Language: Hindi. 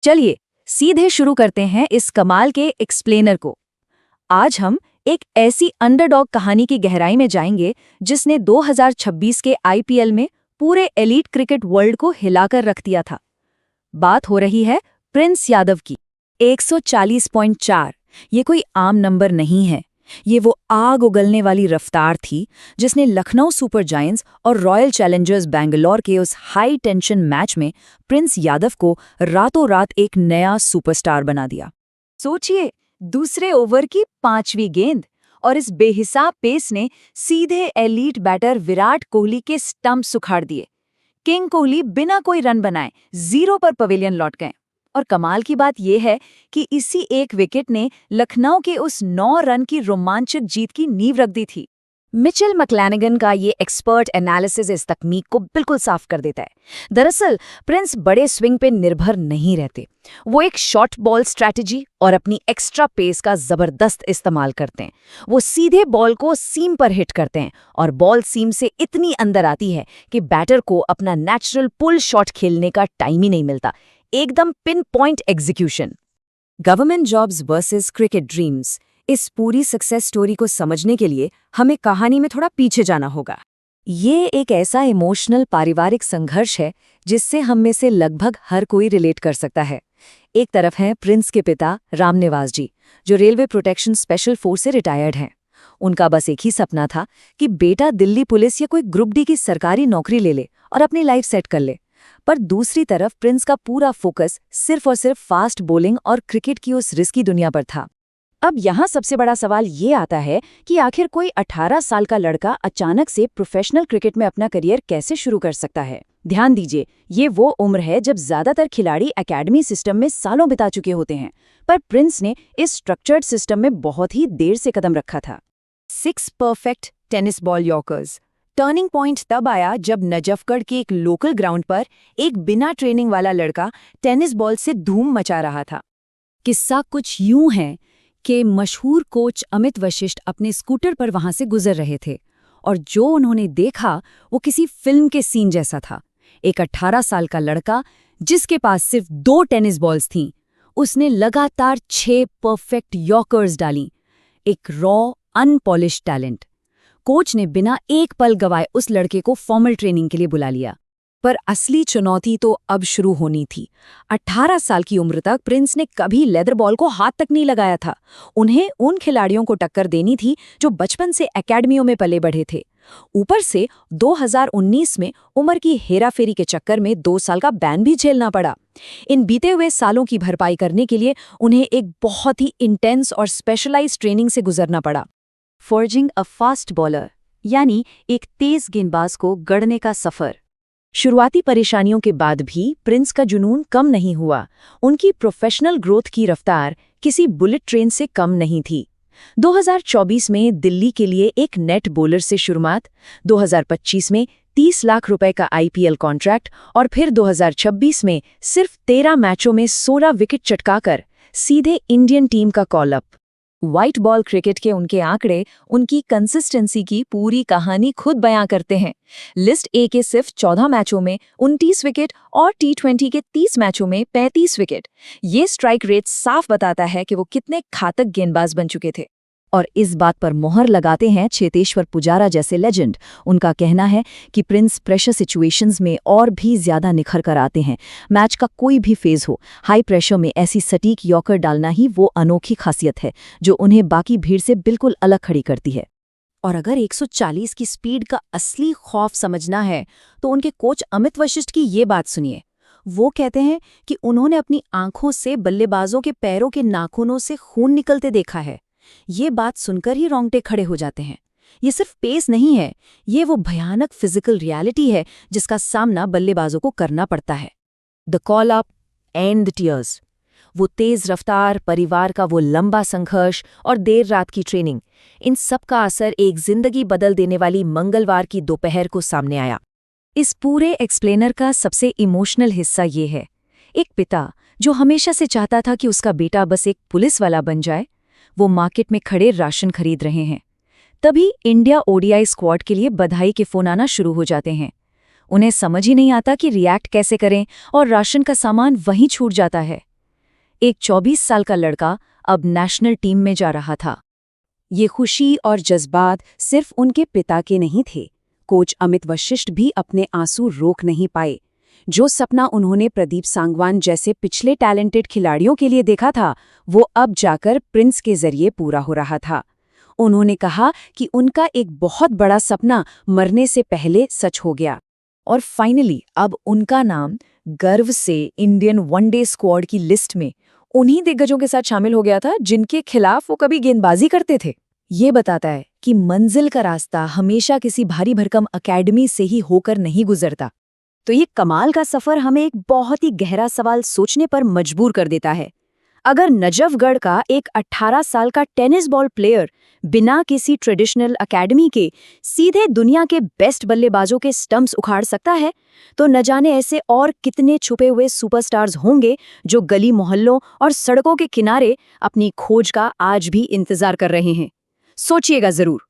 चलिए सीधे शुरू करते हैं इस कमाल के एक्सप्लेनर को। आज हम एक ऐसी अंडरडॉग कहानी की गहराई में जाएंगे जिसने 2026 के आईपीएल में पूरे एलीट क्रिकेट वर्ल्ड को हिलाकर रख दिया था। बात हो रही है प्रिंस यादव की। 140.4 ये कोई आम नंबर नहीं है। ये वो आग उगलने वाली रफ्तार थी जिसने लखनऊ सुपर जायंट्स और रॉयल चैलेंजर्स बैंगलोर के उस हाई टेंशन मैच में प्रिंस यादव को रातों रात एक नया सुपरस्टार बना दिया। सोचिए, दूसरे ओवर की 5वीं गेंद और इस बेहिसाब पेस ने सीधे एलीट बैटर विराट कोहली के स्टंप्स उखाड़ दिए। किंग कोहली बिना कोई रन बनाए 0 पर पवेलियन लौट गए। और कमाल की बात यह है कि इसी एक विकेट ने लखनऊ के उस 9 रन की रोमांचक जीत की नींव रख दी थी। मिचेल मैक्लेनेगन का ये एक्सपर्ट एनालिसिस इस तकनीक को बिल्कुल साफ कर देता है। दरअसल प्रिंस बड़े स्विंग पे निर्भर नहीं रहते। वो एक शॉर्ट बॉल स्ट्रैटेजी और अपनी एक्स्ट्रा पेस का जबरदस्त इस्तेमाल करते हैं। वो सीधे बॉल को सीम पर हिट करते हैं और बॉल सीम से इतनी अंदर आती है कि बैटर को अपना नेचुरल पुल शॉट खेलने का टाइम ही नहीं मिलता। एकदम pin point execution. Government jobs versus cricket dreams, इस पूरी सक्सेस स्टोरी को समझने के लिए हमें कहानी में थोड़ा पीछे जाना होगा। ये एक ऐसा इमोशनल पारिवारिक संघर्ष है जिससे हम में से लगभग हर कोई रिलेट कर सकता है। एक तरफ हैं प्रिंस के पिता राम निवास जी, जो रेलवे प्रोटेक्शन स्पेशल फोर्स से रिटायर्ड हैं। उनका बस एक ही सपना था कि बेटा दिल्ली पुलिस या कोई ग्रुप डी की सरकारी नौकरी ले ले और अपनी लाइफ सेट कर ले। पर दूसरी तरफ प्रिंस का पूरा फोकस सिर्फ और सिर्फ फास्ट बॉलिंग और क्रिकेट की उस रिस्की दुनिया पर था। अब यहाँ सबसे बड़ा सवाल ये आता है कि आखिर कोई 18 साल का लड़का अचानक से प्रोफेशनल क्रिकेट में अपना करियर कैसे शुरू कर सकता है। ध्यान दीजिए, ये वो उम्र है जब ज्यादातर खिलाड़ी एकेडमी सिस्टम में सालों बिता चुके होते हैं, पर प्रिंस ने इस स्ट्रक्चर्ड सिस्टम में बहुत ही देर से कदम रखा था। 6 perfect tennis ball yorkers. Turning point तब आया जब नजफगढ़ के एक लोकल ग्राउंड पर एक बिना ट्रेनिंग वाला लड़का टेनिस बॉल से धूम मचा रहा था। किस्सा कुछ यूं है कि मशहूर कोच अमित वशिष्ठ अपने स्कूटर पर वहां से गुजर रहे थे और जो उन्होंने देखा वो किसी फिल्म के सीन जैसा था। एक 18 साल का लड़का जिसके पास सिर्फ 2 टेनिस बॉल्स थीं, उसने लगातार 6 परफेक्ट यॉर्कर्स डाली। एक रॉ अनपॉलिश्ड टैलेंट। कोच ने बिना एक पल गवाए उस लड़के को फॉर्मल ट्रेनिंग के लिए बुला लिया। पर असली चुनौती तो अब शुरू होनी थी। 18 साल की उम्र तक प्रिंस ने कभी लेदर बॉल को हाथ तक नहीं लगाया था। उन्हें उन खिलाड़ियों को टक्कर देनी थी जो बचपन से एकेडमियों में पले बढ़े थे। ऊपर से 2019 में उम्र की हेराफेरी के चक्कर में 2 साल का बैन भी झेलना पड़ा। इन बीते हुए सालों की भरपाई करने के लिए उन्हें एक बहुत ही इंटेंस और स्पेशलाइज्ड ट्रेनिंग से गुजरना पड़ा। फॉर्जिंग अ फास्ट बॉलर, यानी एक तेज गेंदबाज को गढ़ने का सफर। शुरुआती परेशानियों के बाद भी प्रिंस का जुनून कम नहीं हुआ। उनकी प्रोफेशनल ग्रोथ की रफ्तार किसी बुलेट ट्रेन से कम नहीं थी। 2024 में दिल्ली के लिए एक नेट बॉलर से शुरुआत, 2025 में 30 लाख रुपए का आईपीएल कॉन्ट्रैक्ट और फिर 2026 में सिर्फ 13 मैचों में 16 विकेट चटकाकर सीधे इंडियन टीम का call up. White ball cricket के उनके आंकड़े उनकी कंसिस्टेंसी की पूरी कहानी खुद बयां करते हैं। लिस्ट ए के सिर्फ 14 मैचों में 29 विकेट और टी20 के 30 मैचों में 35 विकेट। ये स्ट्राइक रेट साफ बताता है कि वो कितने घातक गेंदबाज बन चुके थे। और इस बात पर मोहर लगाते हैं चेतेश्वर पुजारा जैसे लेजेंड। उनका कहना है कि प्रिंस प्रेशर सिचुएशंस में और भी ज्यादा निखर कर आते हैं। मैच का कोई भी फेज हो, हाई प्रेशर में ऐसी सटीक यॉर्कर डालना ही वो अनोखी खासियत है जो उन्हें बाकी भीड़ से बिल्कुल अलग खड़ी करती है। और अगर 140 की स्पीड का असली खौफ समझना है तो उनके कोच अमित वशिष्ठ की ये बात सुनिए। वो कहते हैं कि उन्होंने अपनी आंखों से बल्लेबाजों के पैरों के नाखूनों से खून निकलते देखा है। ये बात सुनकर ही रोंगटे खड़े हो जाते हैं। ये सिर्फ पेस नहीं है, ये वो भयानक फिजिकल रियलिटी है जिसका सामना बल्लेबाजों को करना पड़ता है। The call up and the tears. वो तेज रफ्तार, परिवार का वो लंबा संघर्ष और देर रात की ट्रेनिंग, इन सब का असर एक जिंदगी बदल देने वाली मंगलवार की दोपहर को सामने आया। इस पूरे एक्सप्लेनर का सबसे इमोशनल हिस्सा ये है। एक पिता जो हमेशा से चाहता था कि उसका बेटा बस एक पुलिस वाला बन जाए, वो मार्केट में खड़े राशन खरीद रहे हैं। तभी इंडिया ओडीआई स्क्वाड के लिए बधाई के फोन आना शुरू हो जाते हैं। उन्हें समझ ही नहीं आता कि रिएक्ट कैसे करें और राशन का सामान वहीं छूट जाता है। एक 24 साल का लड़का अब नेशनल टीम में जा रहा था। ये खुशी और जज्बात सिर्फ उनके पिता के नहीं थे। कोच अमित वशिष्ठ भी अपने आंसू रोक नहीं पाए। जो सपना उन्होंने प्रदीप सांगवान जैसे पिछले टैलेंटेड खिलाड़ियों के लिए देखा था, वो अब जाकर प्रिंस के जरिए पूरा हो रहा था। उन्होंने कहा कि उनका एक बहुत बड़ा सपना मरने से पहले सच हो गया। और फाइनली अब उनका नाम गर्व से इंडियन वनडे स्क्वाड की लिस्ट में उन्हीं दिग्गजों के साथ शामिल हो गया था जिनके खिलाफ वो कभी गेंदबाजी करते थे। ये बताता है कि मंजिल का रास्ता हमेशा किसी भारी भरकम एकेडमी से ही होकर नहीं गुजरता। तो ये कमाल का सफर हमें एक बहुत ही गहरा सवाल सोचने पर मजबूर कर देता है। अगर नजफगढ़ का एक 18 साल का टेनिस बॉल प्लेयर बिना किसी ट्रेडिशनल एकेडमी के सीधे दुनिया के बेस्ट बल्लेबाजों के स्टंप्स उखाड़ सकता है, तो न जाने ऐसे और कितने छुपे हुए सुपरस्टार्स होंगे जो गली मोहल्लों और सड़कों के किनारे अपनी खोज का आज भी इंतजार कर रहे हैं। सोचिएगा जरूर।